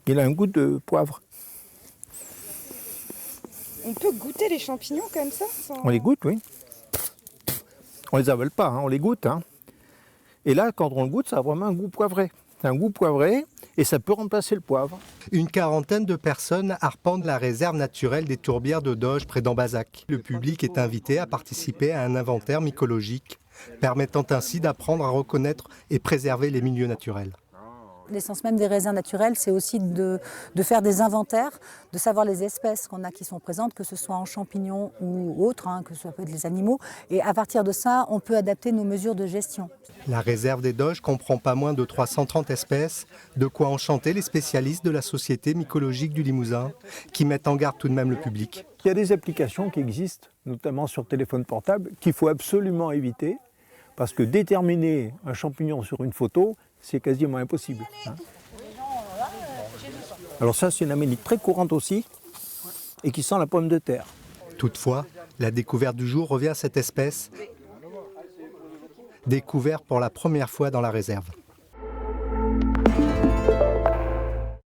Il a un goût de poivre. On peut goûter les champignons comme ça On les goûte, oui. On les avale pas, hein, on les goûte. Hein. Et là, quand on le goûte, ça a vraiment un goût poivré. C'est un goût poivré et ça peut remplacer le poivre. Une quarantaine de personnes arpentent la réserve naturelle des tourbières de Doge près d'Ambazac. Le public est invité à participer à un inventaire mycologique, permettant ainsi d'apprendre à reconnaître et préserver les milieux naturels. L'essence même des raisins naturels, c'est aussi de faire des inventaires, de savoir les espèces qu'on a qui sont présentes, que ce soit en champignons ou autres, hein, que ce soit les animaux. Et à partir de ça, on peut adapter nos mesures de gestion. La réserve des Doges comprend pas moins de 330 espèces, de quoi enchanter les spécialistes de la Société mycologique du Limousin, qui mettent en garde tout de même le public. Il y a des applications qui existent, notamment sur téléphone portable, qu'il faut absolument éviter, parce que déterminer un champignon sur une photo, c'est quasiment impossible. Hein. Alors ça, c'est une amélie très courante aussi, et qui sent la pomme de terre. Toutefois, la découverte du jour revient à cette espèce, découverte pour la première fois dans la réserve.